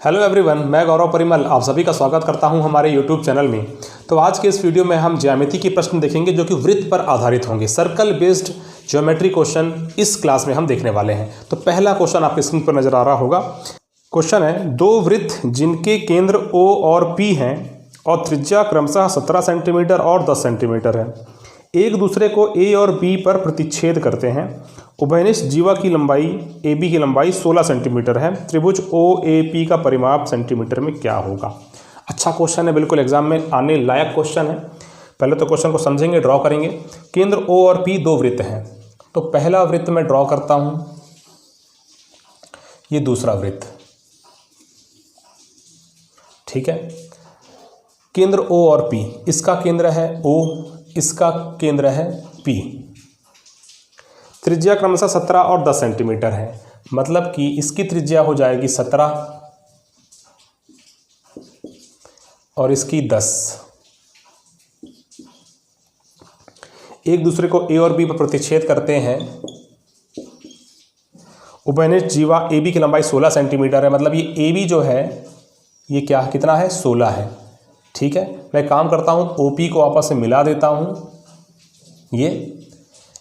Hello everyone, मैं गौरव परिमल आप सभी का स्वागत करता हूं हमारे यूट्यूब चैनल में। तो आज के इस वीडियो में हम ज्यामिति के प्रश्न देखेंगे जो कि वृत्त पर आधारित होंगे। सर्कल बेस्ड ज्योमेट्री क्वेश्चन इस क्लास में हम देखने वाले हैं। तो पहला क्वेश्चन आपके स्क्रीन पर नजर आ रहा होगा। क्वेश्चन है, दो वृत्त जिनके केंद्र O और P हैं और त्रिज्या क्रमशः 17 सेंटीमीटर और 10 सेंटीमीटर है, एक दूसरे को A और B पर प्रतिच्छेद करते हैं। उभयनिष्ठ जीवा की लंबाई AB की लंबाई 16 सेंटीमीटर है। त्रिभुज OAP का परिमाप सेंटीमीटर में क्या होगा। अच्छा क्वेश्चन है, बिल्कुल एग्जाम में आने लायक क्वेश्चन है। पहले तो क्वेश्चन को समझेंगे, ड्रॉ करेंगे। केंद्र O और P दो वृत्त हैं, तो पहला वृत्त मैं ड्रॉ करता हूं, ये दूसरा वृत्त, ठीक है। केंद्र O और P, इसका केंद्र है O, इसका केंद्र है P। त्रिज्या क्रमशः 17 और 10 सेंटीमीटर है, मतलब कि इसकी त्रिज्या हो जाएगी 17 और इसकी 10। एक दूसरे को A और B पर प्रतिच्छेद करते हैं। उभयनिष्ठ जीवा AB की लंबाई 16 सेंटीमीटर है, मतलब ये AB जो है ये क्या कितना है, 16 है, ठीक है। मैं काम करता हूँ, OP को आपस में मिला देता हूँ। ये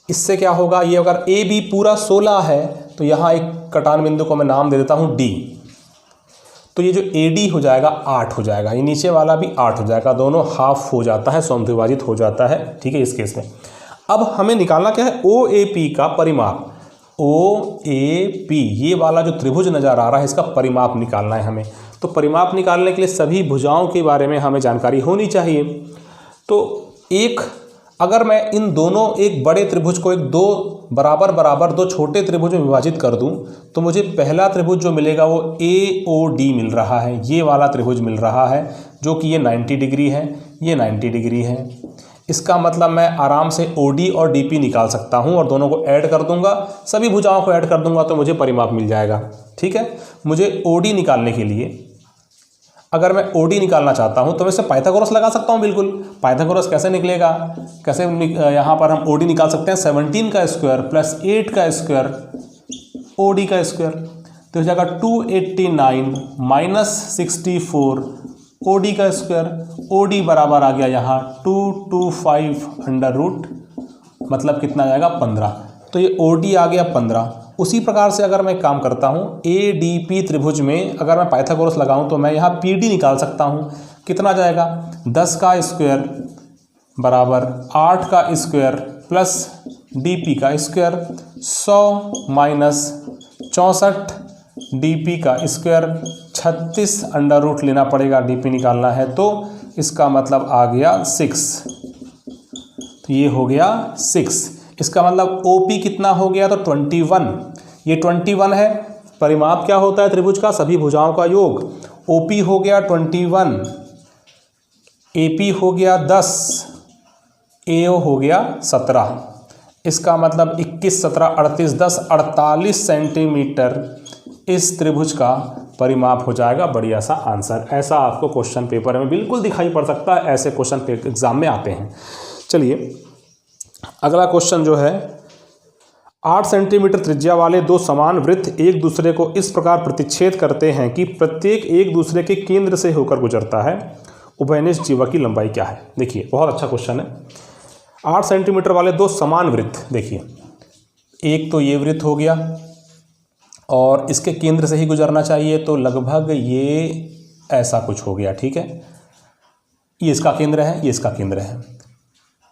इससे क्या होगा, ये अगर AB पूरा 16 है तो यहाँ एक कटान बिंदु को मैं नाम दे देता हूँ D। तो ये जो AD हो जाएगा 8 हो जाएगा, ये नीचे वाला भी 8 हो जाएगा, दोनों हाफ हो जाता है, समद्विभाजित हो जाता है, ठीक है। इस केस में अब हमें निकालना क्या है, OAP का परिमाप। OAP ये वाला जो त्रिभुज नजर आ रहा है, इसका परिमाप निकालना है हमें। तो परिमाप निकालने के लिए सभी भुजाओं के बारे में हमें जानकारी होनी चाहिए। तो अगर मैं इन दोनों एक बड़े त्रिभुज को एक दो बराबर दो छोटे त्रिभुज में विभाजित कर दूं, तो मुझे पहला त्रिभुज जो मिलेगा वो AOD मिल रहा है। ये वाला त्रिभुज मिल रहा है जो कि ये 90 डिग्री है, ये 90 डिग्री है। इसका मतलब मैं आराम से OD और DP निकाल सकता हूं और दोनों को ऐड कर दूंगा, सभी भुजाओं को ऐड कर दूंगा तो मुझे परिमाप मिल जाएगा, ठीक है। मुझे OD निकालने के लिए, अगर मैं OD निकालना चाहता हूं तो मैं इससे पाइथागोरस लगा सकता हूं। बिल्कुल, पाइथागोरस कैसे निकलेगा, कैसे यहाँ पर हम OD निकाल सकते हैं, 17 का स्क्वायर प्लस 8 का स्क्वायर OD का स्क्वायर, तो हो जाएगा 289 माइनस 64 OD का स्क्वायर। OD बराबर आ गया यहाँ 225 अंडर रूट, मतलब कितना आ जाएगा 15। तो ये OD आ गया 15। उसी प्रकार से अगर मैं काम करता हूँ ADP त्रिभुज में, अगर मैं पाइथागोरस लगाऊं तो मैं यहाँ PD निकाल सकता हूँ। कितना जाएगा, 10 का स्क्वायर बराबर 8 का स्क्वायर प्लस DP का स्क्वायर, 100 माइनस 64 DP का स्क्वायर, 36 अंडर रूट लेना पड़ेगा, DP निकालना है, तो इसका मतलब आ गया 6। तो ये हो गया 6। इसका मतलब OP कितना हो गया, तो 21। ये 21 है। परिमाप क्या होता है त्रिभुज का, सभी भुजाओं का योग। OP हो गया 21, AP हो गया 10, AO हो गया 17। इसका मतलब 21, 17, 38, 10, 48 सेंटीमीटर इस त्रिभुज का परिमाप हो जाएगा। बढ़िया सा आंसर। ऐसा आपको क्वेश्चन पेपर में बिल्कुल दिखाई पड़ सकता है, ऐसे क्वेश्चन एग्जाम में आते हैं। चलिए अगला क्वेश्चन जो है, 8 सेंटीमीटर त्रिज्या वाले दो समान वृत्त एक दूसरे को इस प्रकार प्रतिच्छेद करते हैं कि प्रत्येक एक दूसरे के केंद्र से होकर गुजरता है। उभयनिष्ठ जीवा की लंबाई क्या है। देखिए बहुत अच्छा क्वेश्चन है। 8 सेंटीमीटर वाले दो समान वृत्त, देखिए एक तो ये वृत्त हो गया और इसके केंद्र से ही गुजरना चाहिए, तो लगभग ये ऐसा कुछ हो गया, ठीक है। ये इसका केंद्र है, ये इसका केंद्र है।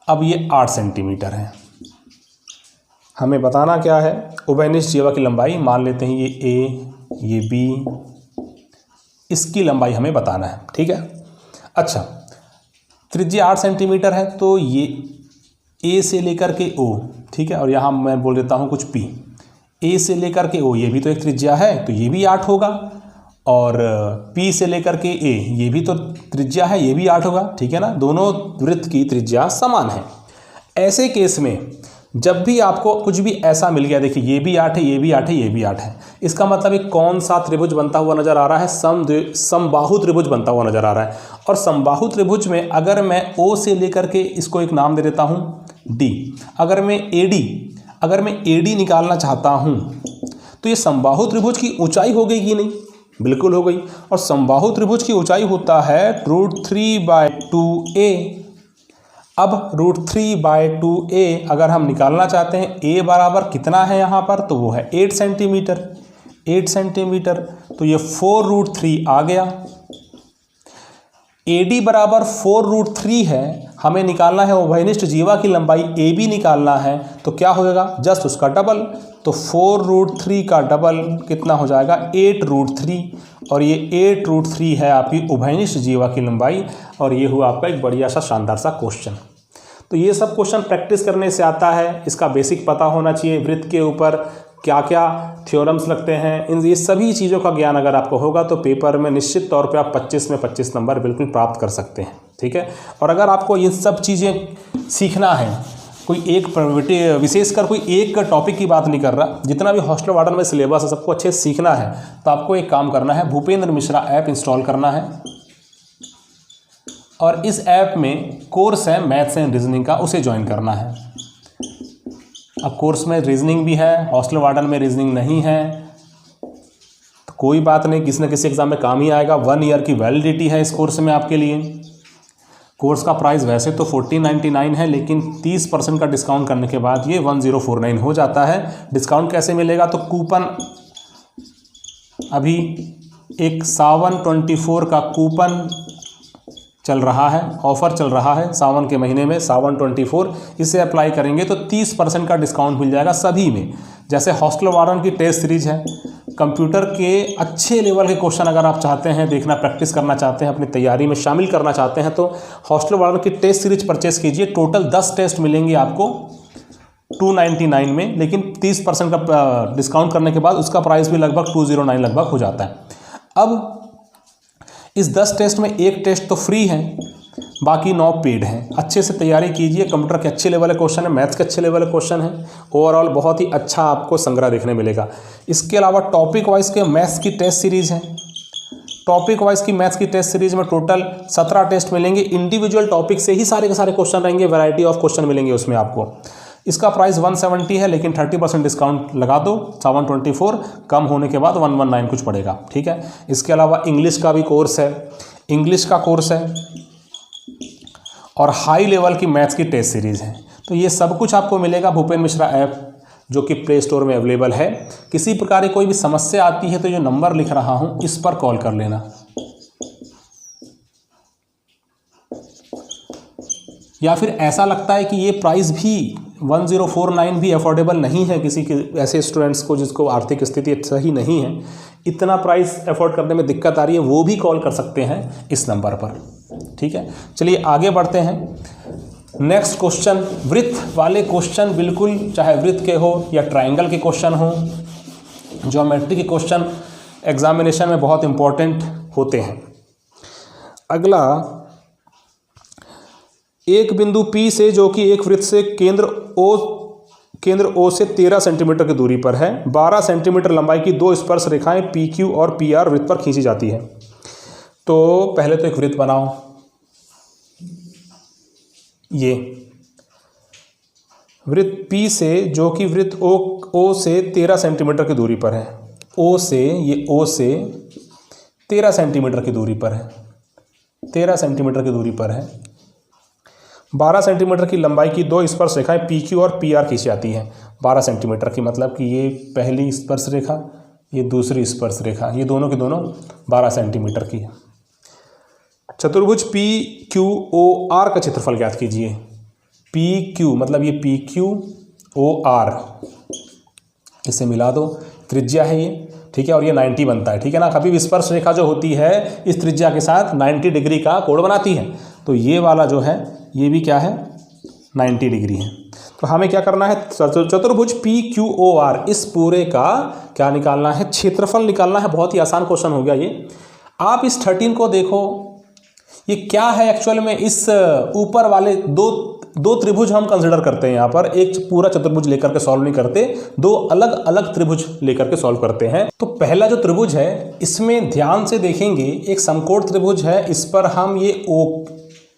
अब ये 8 सेंटीमीटर है। हमें बताना क्या है, उभयनिष्ठ जीवा की लंबाई। मान लेते हैं ये A, ये B, इसकी लंबाई हमें बताना है, ठीक है। अच्छा, त्रिज्या 8 सेंटीमीटर है, तो ये A से लेकर के O, ठीक है, और यहाँ मैं बोल देता हूँ कुछ P। A से लेकर के O, ये भी तो एक त्रिज्या है, तो ये भी 8 होगा। और P से लेकर के A, ये भी तो त्रिज्या है, ये भी 8 होगा, ठीक है ना। दोनों वृत्त की त्रिज्या समान है। ऐसे केस में जब भी आपको कुछ भी ऐसा मिल गया, देखिए ये भी 8 है, ये भी 8 है, ये भी 8 है, इसका मतलब एक कौन सा त्रिभुज बनता हुआ नजर आ रहा है, समबाहु त्रिभुज बनता हुआ नजर आ रहा है। और समबाहु त्रिभुज में अगर मैं O से लेकर के इसको एक नाम दे देता हूँ D, अगर मैं AD निकालना चाहता हूँ, तो ये समबाहु त्रिभुज की ऊंचाई हो गई कि नहीं, बिल्कुल हो गई। और समबाहु त्रिभुज की ऊंचाई होता है √3/2a। अब √3/2a अगर हम निकालना चाहते हैं, a बराबर कितना है यहाँ पर, तो वो है 8 सेंटीमीटर। 8 सेंटीमीटर, तो ये 4√3 आ गया। AD बराबर 4√3 है, हमें निकालना है उभयनिष्ठ जीवा की लंबाई AB निकालना है, तो क्या होगा, जस्ट उसका डबल। तो 4√3 का डबल कितना हो जाएगा, 8√3, और ये 8√3 है आपकी उभयनिष्ठ जीवा की लंबाई। और ये हुआ आपका एक बढ़िया सा शानदार सा क्वेश्चन। तो ये सब क्वेश्चन प्रैक्टिस करने से आता है, इसका बेसिक पता होना चाहिए, वृत्त के ऊपर क्या क्या थ्योरम्स लगते हैं, इन ये सभी चीज़ों का ज्ञान अगर आपको होगा तो पेपर में निश्चित तौर पे आप 25 में 25 नंबर बिल्कुल प्राप्त कर सकते हैं। ठीक है। और अगर आपको ये सब चीज़ें सीखना है, कोई एक विशेषकर कोई एक टॉपिक की बात नहीं कर रहा, जितना भी हॉस्टल वार्डन में सिलेबस है सबको अच्छे से सीखना है, तो आपको एक काम करना है, भूपेंद्र मिश्रा ऐप इंस्टॉल करना है। और इस ऐप में कोर्स है मैथ्स एंड रीजनिंग का, उसे ज्वाइन करना है। अब कोर्स में रीजनिंग भी है, हॉस्टल वार्डन में रीजनिंग नहीं है, तो कोई बात नहीं, किसी न किसी एग्जाम में काम ही आएगा। 1 ईयर की वैलिडिटी है इस कोर्स में आपके लिए। कोर्स का प्राइस वैसे तो 1499 है, लेकिन 30% का डिस्काउंट करने के बाद ये 1049 हो जाता है। डिस्काउंट कैसे मिलेगा, तो कूपन, अभी एक सावन 24 का कूपन चल रहा है, ऑफ़र चल रहा है सावन के महीने में, सावन 24, इसे अप्लाई करेंगे तो 30% का डिस्काउंट मिल जाएगा सभी में। जैसे हॉस्टल वार्डन की टेस्ट सीरीज है, कंप्यूटर के अच्छे लेवल के क्वेश्चन अगर आप चाहते हैं देखना, प्रैक्टिस करना चाहते हैं, अपनी तैयारी में शामिल करना चाहते हैं, तो हॉस्टल वार्डन की टेस्ट सीरीज परचेस कीजिए। टोटल 10 टेस्ट मिलेंगे आपको 299 में, लेकिन 30% का डिस्काउंट करने के बाद उसका प्राइस भी लगभग 209 लगभग हो जाता है। अब इस 10 टेस्ट में एक टेस्ट तो फ्री है, बाकी 9 पेड हैं। अच्छे से तैयारी कीजिए, कंप्यूटर के अच्छे लेवल के क्वेश्चन है, मैथ्स के अच्छे लेवल के क्वेश्चन है, ओवरऑल बहुत ही अच्छा आपको संग्रह देखने मिलेगा। इसके अलावा टॉपिक वाइज के मैथ्स की टेस्ट सीरीज़ है। टॉपिक वाइज की मैथ्स की टेस्ट सीरीज में टोटल 17 टेस्ट मिलेंगे। इंडिविजुअल टॉपिक से ही सारे के सारे क्वेश्चन रहेंगे, वैरायटी ऑफ क्वेश्चन मिलेंगे उसमें आपको। इसका प्राइस 170 है, लेकिन 30% डिस्काउंट लगा दो, 724 कम होने के बाद 119 कुछ पड़ेगा। ठीक है। इसके अलावा इंग्लिश का भी कोर्स है, इंग्लिश का कोर्स है, और हाई लेवल की मैथ्स की टेस्ट सीरीज़ है। तो ये सब कुछ आपको मिलेगा भूपेंद्र मिश्रा ऐप, जो कि प्ले स्टोर में अवेलेबल है। किसी प्रकार की कोई भी समस्या आती है तो जो नंबर लिख रहा हूँ इस पर कॉल कर लेना, या फिर ऐसा लगता है कि ये प्राइस भी 1049 भी अफोर्डेबल नहीं है किसी के ऐसे स्टूडेंट्स को जिसको आर्थिक स्थिति सही नहीं है, इतना प्राइस अफोर्ड करने में दिक्कत आ रही है, वो भी कॉल कर सकते हैं इस नंबर पर। ठीक है। चलिए आगे बढ़ते हैं। नेक्स्ट क्वेश्चन, वृत्त वाले क्वेश्चन, बिल्कुल चाहे वृत्त के हो या ट्राइंगल के क्वेश्चन हो, ज्योमेट्री के क्वेश्चन एग्जामिनेशन में बहुत इंपॉर्टेंट होते हैं। अगला, एक बिंदु P से जो कि एक वृत्त से केंद्र O से 13 सेंटीमीटर की दूरी पर है, 12 सेंटीमीटर लंबाई की 2 स्पर्श रेखाएं PQ और PR वृत्त पर खींची जाती है। तो पहले तो एक वृत्त बनाओ, ये वृत्त P से जो कि वृत्त O से 13 सेंटीमीटर की दूरी पर है, O से 13 सेंटीमीटर की दूरी पर है, 13 सेंटीमीटर की दूरी पर है। 12 सेंटीमीटर की लंबाई की 2 स्पर्श रेखाएं PQ और PR खींची जाती हैं। 12 सेंटीमीटर की मतलब कि ये पहली स्पर्श रेखा, ये दूसरी स्पर्श रेखा, ये दोनों की दोनों 12 सेंटीमीटर की है। चतुर्भुज PQOR का क्षेत्रफल ज्ञात कीजिए। PQ मतलब ये PQOR, इसे मिला दो, त्रिज्या है ये। ठीक है। और ये 90 बनता है। ठीक है ना। कभी भी स्पर्श रेखा जो होती है इस त्रिज्या के साथ 90 डिग्री का कोण बनाती है, तो ये वाला जो है ये भी क्या है, 90 डिग्री है। तो हमें क्या करना है, चतुर्भुज PQOR इस पूरे का क्या निकालना है, क्षेत्रफल निकालना है। बहुत ही आसान क्वेश्चन हो गया ये। आप इस 13 को देखो, ये क्या है एक्चुअल में। इस ऊपर वाले दो त्रिभुज हम कंसिडर करते हैं यहाँ पर, एक पूरा चतुर्भुज लेकर के सॉल्व नहीं करते, 2 अलग अलग त्रिभुज लेकर के सॉल्व करते हैं। तो पहला जो त्रिभुज है इसमें ध्यान से देखेंगे, एक समकोण त्रिभुज है, इस पर हम ये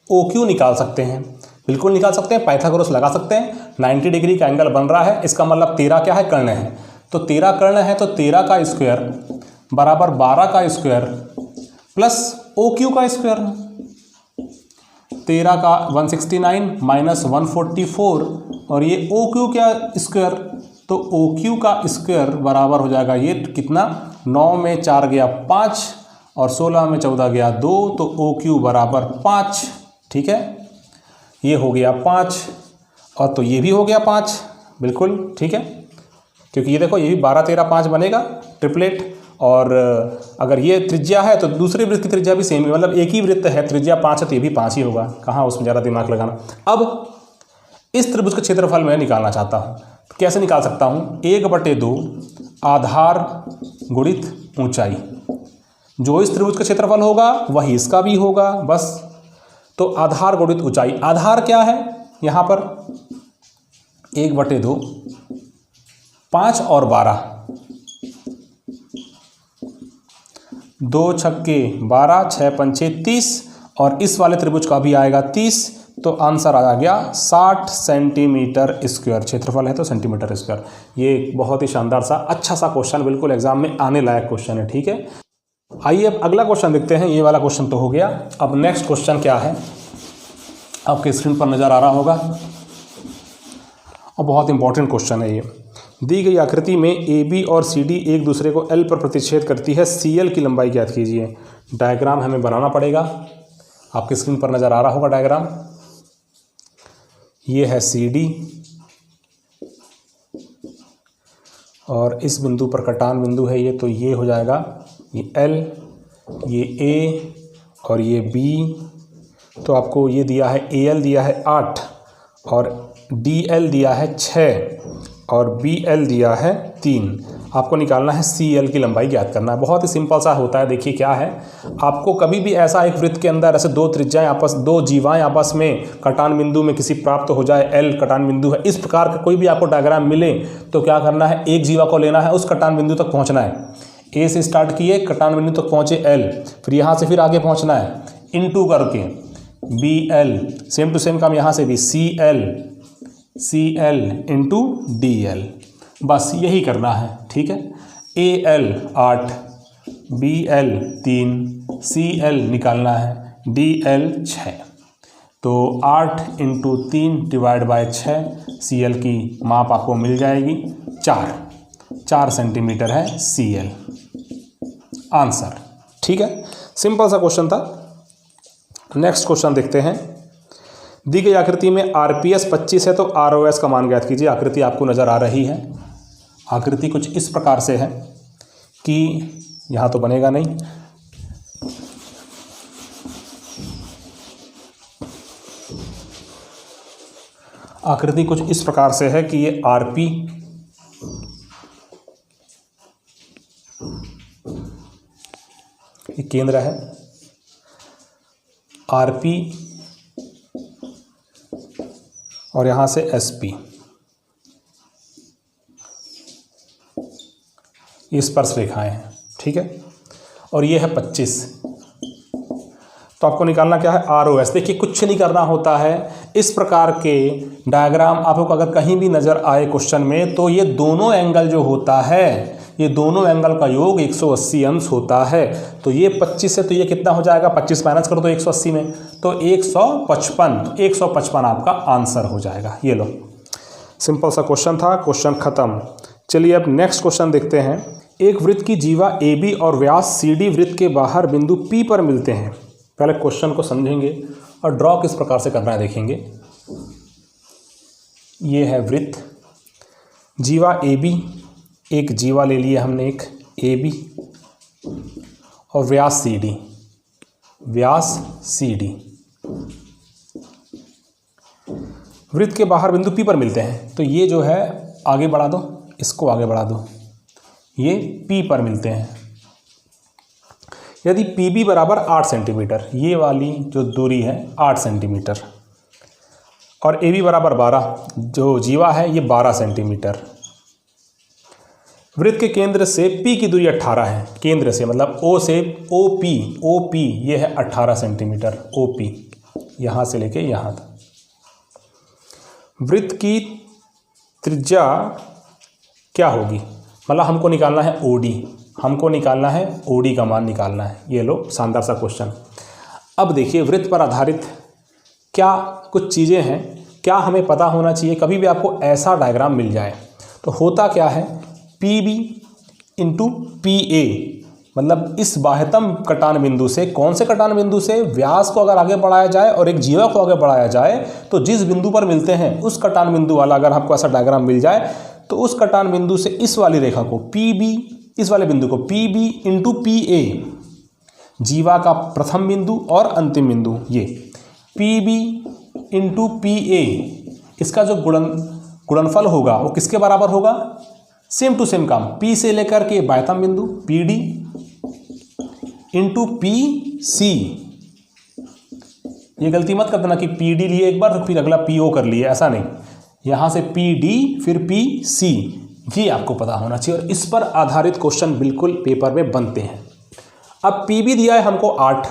OQ निकाल सकते हैं, बिल्कुल निकाल सकते हैं, पाइथागोरस लगा सकते हैं। 90 डिग्री का एंगल बन रहा है, इसका मतलब 13 क्या है, कर्ण है। तो 13 कर्ण है, तो 13 का स्क्वायर बराबर 12 का स्क्वायर प्लस OQ का स्क्वायर, 13 का 169 माइनस 144 और ये OQ का स्क्वायर, तो OQ का स्क्वायर बराबर हो जाएगा ये कितना, 9 में 4 गया 5 और 16 में 14 गया 2, तो OQ बराबर 5। ठीक है, ये हो गया 5 और तो ये भी हो गया 5, बिल्कुल ठीक है, क्योंकि ये देखो ये भी 12 13 5 बनेगा ट्रिपलेट, और अगर ये त्रिज्या है तो दूसरे वृत्त की त्रिज्या भी सेम है, मतलब एक ही वृत्त है, त्रिज्या 5 है तो ये भी 5 ही होगा, कहाँ उसमें ज़्यादा दिमाग लगाना। अब इस त्रिभुज का क्षेत्रफल मैं निकालना चाहता हूँ, कैसे निकाल सकता हूँ, 1/2 आधार गुणित ऊंचाई, जो इस त्रिभुज का क्षेत्रफल होगा वही इसका भी होगा बस। तो आधार गुणित ऊंचाई, आधार क्या है यहाँ पर 1/2 5 और 12, 2 छक्के 12 6 पंचे 30 और इस वाले त्रिभुज का भी आएगा 30, तो आंसर आ गया 60 सेंटीमीटर स्क्वायर, क्षेत्रफल है तो सेंटीमीटर स्क्वायर। ये बहुत ही शानदार सा अच्छा सा क्वेश्चन, बिल्कुल एग्जाम में आने लायक क्वेश्चन है। ठीक है, आइए अब अगला क्वेश्चन देखते हैं। ये वाला क्वेश्चन तो हो गया, अब नेक्स्ट क्वेश्चन क्या है आपके स्क्रीन पर नज़र आ रहा होगा और बहुत इंपॉर्टेंट क्वेश्चन है ये। दी गई आकृति में AB और CD एक दूसरे को L पर प्रतिच्छेद करती है, CL की लंबाई ज्ञात कीजिए। डायग्राम हमें बनाना पड़ेगा, आपकी स्क्रीन पर नज़र आ रहा होगा डायग्राम। ये है CD और इस बिंदु पर कटान बिंदु है ये, तो ये हो जाएगा ये L, ये A और ये B। तो आपको ये दिया है AL दिया है 8 और DL दिया है 6 और BL दिया है 3। आपको निकालना है CL की लंबाई ज्ञात करना है। बहुत ही सिंपल सा होता है। देखिए क्या है, आपको कभी भी ऐसा एक वृत्त के अंदर ऐसे दो जीवाएं आपस में कटान बिंदु में किसी प्राप्त हो जाए, L कटान बिंदु है, इस प्रकार का कोई भी आपको डायग्राम मिले तो क्या करना है, एक जीवा को लेना है, उस कटान बिंदु तक पहुँचना है। A से स्टार्ट किए, कटान बिंदु तक पहुँचे L, फिर यहाँ से फिर आगे पहुँचना है इनटू करके BL, सेम टू सेम काम यहाँ से भी CL इंटू DL, बस यही करना है। ठीक है, AL 8, BL 3, CL निकालना है, DL 6। तो 8 इंटू 3 डिवाइड बाय 6, CL की माप आपको मिल जाएगी 4 सेंटीमीटर है CL आंसर। ठीक है, सिंपल सा क्वेश्चन था। नेक्स्ट क्वेश्चन देखते हैं। दी गई आकृति में RPS 25 है तो ROS का मान ज्ञात कीजिए। आकृति आपको नज़र आ रही है। आकृति कुछ इस प्रकार से है कि यहाँ तो बनेगा नहीं, आकृति कुछ इस प्रकार से है कि ये RP ये केंद्र है, RP और यहाँ से SP, ये स्पर्श रेखाएं हैं। ठीक है, और ये है 25। तो आपको निकालना क्या है, ROS। देखिए कुछ नहीं करना होता है, इस प्रकार के डायग्राम आपको अगर कहीं भी नज़र आए क्वेश्चन में, तो ये दोनों एंगल जो होता है, ये दोनों एंगल का योग 180 अंश होता है। तो ये 25 है तो ये कितना हो जाएगा, 25 माइनस कर दो 180 में, तो 155 आपका आंसर हो जाएगा। ये लो, सिंपल सा क्वेश्चन था, क्वेश्चन खत्म। चलिए अब नेक्स्ट क्वेश्चन देखते हैं। एक वृत्त की जीवा AB और व्यास CD वृत्त के बाहर बिंदु P पर मिलते हैं। पहले क्वेश्चन को समझेंगे और ड्रॉ किस प्रकार से करना है देखेंगे। ये है वृत्त, जीवा AB, एक जीवा ले लिया हमने एक AB और व्यास CD। वृत्त के बाहर बिंदु P पर मिलते हैं। तो ये जो है आगे बढ़ा दो, इसको आगे बढ़ा दो, ये P पर मिलते हैं। यदि PB बराबर 8 सेंटीमीटर, ये वाली जो दूरी है 8 सेंटीमीटर, और AB बराबर 12, जो जीवा है ये 12 सेंटीमीटर। वृत्त के केंद्र से P की दूरी 18 है, केंद्र से मतलब O से OP ये है 18 सेंटीमीटर OP, यहाँ से लेके यहाँ तक। वृत्त की त्रिज्या क्या होगी, मतलब हमको निकालना है OD। हमको निकालना है OD का मान निकालना है। ये लो शानदार सा क्वेश्चन। अब देखिए वृत्त पर आधारित क्या कुछ चीज़ें हैं, क्या हमें पता होना चाहिए। कभी भी आपको ऐसा डायग्राम मिल जाए तो होता क्या है, PB इंटू PA, मतलब इस बाह्यतम कटान बिंदु से, कौन से कटान बिंदु से, व्यास को अगर आगे बढ़ाया जाए और एक जीवा को आगे बढ़ाया जाए तो जिस बिंदु पर मिलते हैं उस कटान बिंदु वाला अगर आपको ऐसा डायग्राम मिल जाए तो उस कटान बिंदु से इस वाली रेखा को PB, इस वाले बिंदु को PB इंटू PA, जीवा का प्रथम बिंदु और अंतिम बिंदु, ये PB इंटू PA, इसका जो गुणनफल होगा वो किसके बराबर होगा, सेम टू सेम काम, P से लेकर के बाह्यतम बिंदु PD इंटू PC। ये गलती मत कर देना कि PD लिए एक बार फिर अगला PO कर लिए, ऐसा नहीं, यहाँ से PD फिर PC, ये आपको पता होना चाहिए और इस पर आधारित क्वेश्चन बिल्कुल पेपर में बनते हैं। अब PB दिया है हमको 8,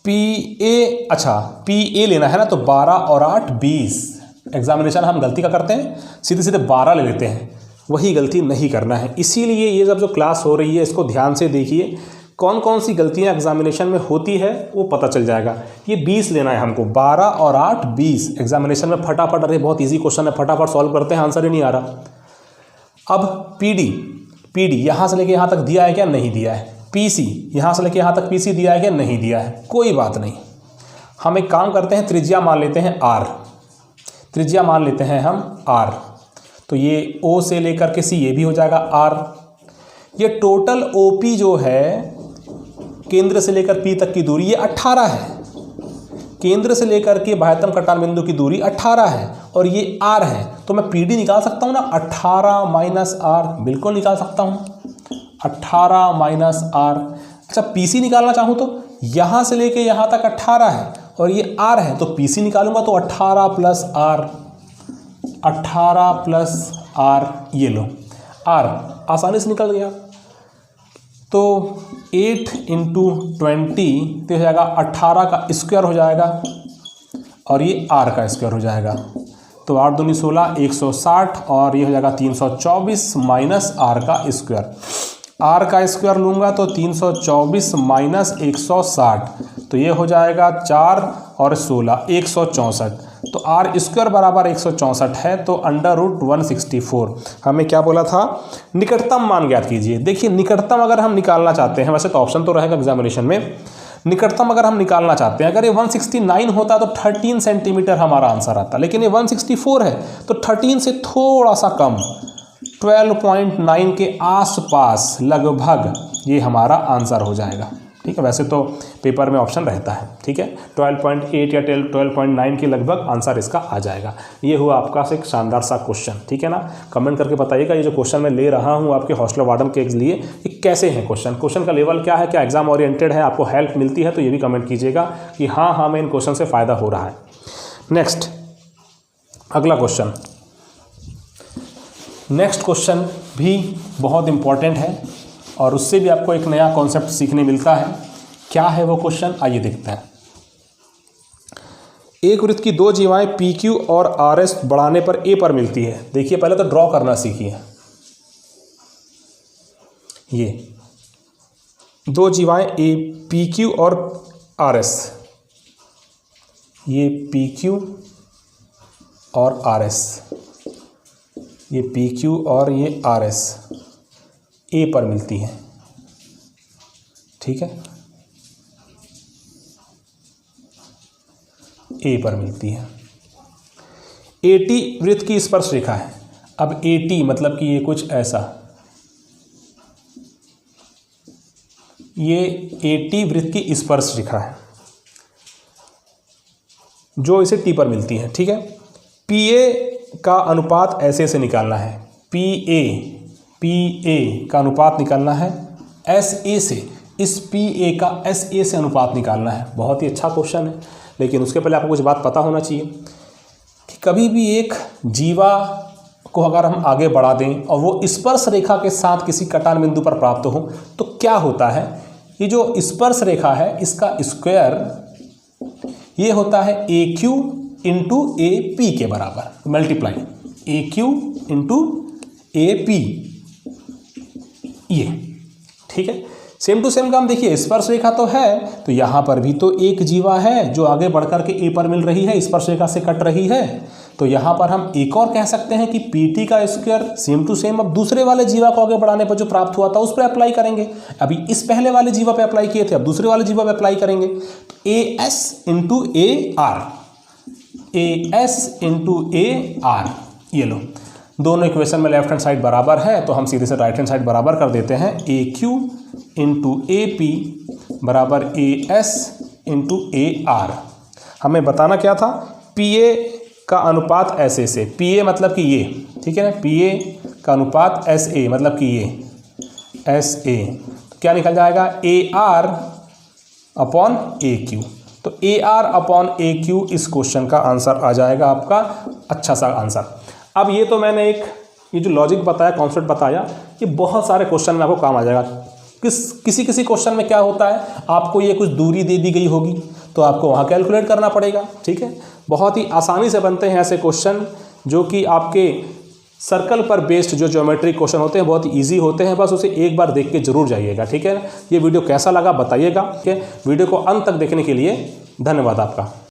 PA लेना है ना, तो 12 और 8 20। एग्जामिनेशन हम गलती का करते हैं, सीधे सीधे 12 ले लेते हैं, वही गलती नहीं करना है। इसीलिए ये जब जो क्लास हो रही है इसको ध्यान से देखिए, कौन कौन सी गलतियां एग्जामिनेशन में होती है वो पता चल जाएगा। ये 20 लेना है हमको, 12 और 8 20। एग्जामिनेशन में फटाफट, अरे बहुत इजी क्वेश्चन है, फटाफट सॉल्व करते हैं, आंसर ही नहीं आ रहा। अब PD यहाँ से लेके यहाँ तक दिया है क्या, नहीं दिया है। PC यहाँ से लेके यहाँ तक PC दिया है क्या, नहीं दिया है, कोई बात नहीं। हम एक काम करते हैं, त्रिज्या मान लेते हैं R, त्रिज्या मान लेते हैं हम R, तो ये O से लेकर के C ये भी हो जाएगा R। ये टोटल OP जो है केंद्र से लेकर P तक की दूरी ये 18 है, केंद्र से लेकर के बाह्यतम कटान बिंदु की दूरी 18 है और ये R है, तो मैं PD निकाल सकता हूँ ना, 18 माइनस R, बिल्कुल निकाल सकता हूँ, 18 माइनस R। अच्छा PC निकालना चाहूँ तो यहाँ से लेके यहाँ तक 18 है और ये R है, तो PC निकालूंगा तो 18 प्लस R, 18 प्लस R, ये लो R आसानी से निकल गया। तो 8 इंटू 20 तो हो जाएगा 18 का स्क्वायर हो जाएगा और ये R का स्क्वायर हो जाएगा, तो 8 दूनी 16 160 और ये हो जाएगा 324 माइनस R का स्क्वायर। R का स्क्वायर लूँगा तो 324 माइनस 160, तो ये हो जाएगा 4 और 16 164, तो R स्क्वायर बराबर 164 है, तो √164। हमें क्या बोला था, निकटतम मान ज्ञात कीजिए। देखिए निकटतम अगर हम निकालना चाहते हैं, वैसे तो ऑप्शन तो रहेगा एग्जामिनेशन में, निकटतम अगर हम निकालना चाहते हैं, अगर ये 169 होता तो 13 सेंटीमीटर हमारा आंसर आता, लेकिन ये 164 है तो 13 से थोड़ा सा कम, 12.9 के आसपास लगभग ये हमारा आंसर हो जाएगा। ठीक है, वैसे तो पेपर में ऑप्शन रहता है, ठीक है, 12.8 या 12.9 के लगभग आंसर इसका आ जाएगा। ये हुआ आपका एक शानदार सा क्वेश्चन, ठीक है ना। कमेंट करके बताइएगा ये जो क्वेश्चन मैं ले रहा हूँ आपके हॉस्टल वार्डन के लिए, ये कैसे हैं क्वेश्चन का लेवल क्या है, क्या एग्जाम ओरिएंटेड है, आपको हेल्प मिलती है, तो ये भी कमेंट कीजिएगा कि हाँ हमें इन क्वेश्चन से फ़ायदा हो रहा है। नेक्स्ट अगला क्वेश्चन, नेक्स्ट क्वेश्चन भी बहुत इंपॉर्टेंट है और उससे भी आपको एक नया कॉन्सेप्ट सीखने मिलता है। क्या है वो क्वेश्चन, आइए देखते हैं। एक वृत्त की दो जीवाएं PQ और RS बढ़ाने पर A पर मिलती है। देखिए पहले तो ड्रॉ करना सीखिए। ये दो जीवाएं PQ और RS, ये PQ और RS, ये PQ और ये RS A पर मिलती है, ठीक है, A पर मिलती है। AT वृत्त की स्पर्श रेखा है। अब AT मतलब कि ये कुछ ऐसा, ये AT वृत्त की स्पर्श रेखा है जो इसे T पर मिलती है, ठीक है। PA का अनुपात ऐसे निकालना है, PA का अनुपात निकालना है SA से, इस PA का SA से अनुपात निकालना है। बहुत ही अच्छा क्वेश्चन है, लेकिन उसके पहले आपको कुछ बात पता होना चाहिए कि कभी भी एक जीवा को अगर हम आगे बढ़ा दें और वो स्पर्श रेखा के साथ किसी कटान बिंदु पर प्राप्त हो तो क्या होता है, ये जो स्पर्श रेखा है इसका स्क्वायर ये होता है AQ इंटू AP के बराबर, मल्टीप्लाई AQ इंटू AP, ये, ठीक है। सेम टू सेम काम देखिए, स्पर्श रेखा तो है, तो यहाँ पर भी तो एक जीवा है जो आगे बढ़कर के ए पर मिल रही है, स्पर्श रेखा से कट रही है। तो यहाँ पर हम एक और कह सकते हैं कि PT का स्क्वायर सेम टू सेम अब दूसरे वाले जीवा को आगे बढ़ाने पर जो प्राप्त हुआ था उस पर अप्लाई करेंगे। अभी इस पहले वाले जीवा पे अप्लाई किए थे, अब दूसरे वाले जीवा पे अप्लाई करेंगे। तो AS into AR, AS into AR, ये लो, दोनों इक्वेशन में लेफ्ट हैंड साइड बराबर है, तो हम सीधे से राइट हैंड साइड बराबर कर देते हैं। AQ इंटू AP बराबर AS इंटू AR। हमें बताना क्या था, PA का अनुपात SA से, PA मतलब कि ये, ठीक है ना, PA का अनुपात SA मतलब कि ये SA, तो क्या निकल जाएगा AR अपॉन AQ। तो AR अपॉन AQ इस क्वेश्चन का आंसर आ जाएगा आपका, अच्छा सा आंसर। अब ये तो मैंने एक ये जो लॉजिक बताया, कॉन्सेप्ट बताया, ये बहुत सारे क्वेश्चन में आपको काम आ जाएगा। किसी क्वेश्चन में क्या होता है, आपको ये कुछ दूरी दे दी गई होगी तो आपको वहाँ कैलकुलेट करना पड़ेगा, ठीक है। बहुत ही आसानी से बनते हैं ऐसे क्वेश्चन जो कि आपके सर्कल पर बेस्ड जो ज्योमेट्रिक क्वेश्चन होते हैं बहुत ही ईजी होते हैं, बस उसे एक बार देख के जरूर जाइएगा, ठीक है। ये वीडियो कैसा लगा बताइएगा, ठीक है। वीडियो को अंत तक देखने के लिए धन्यवाद आपका।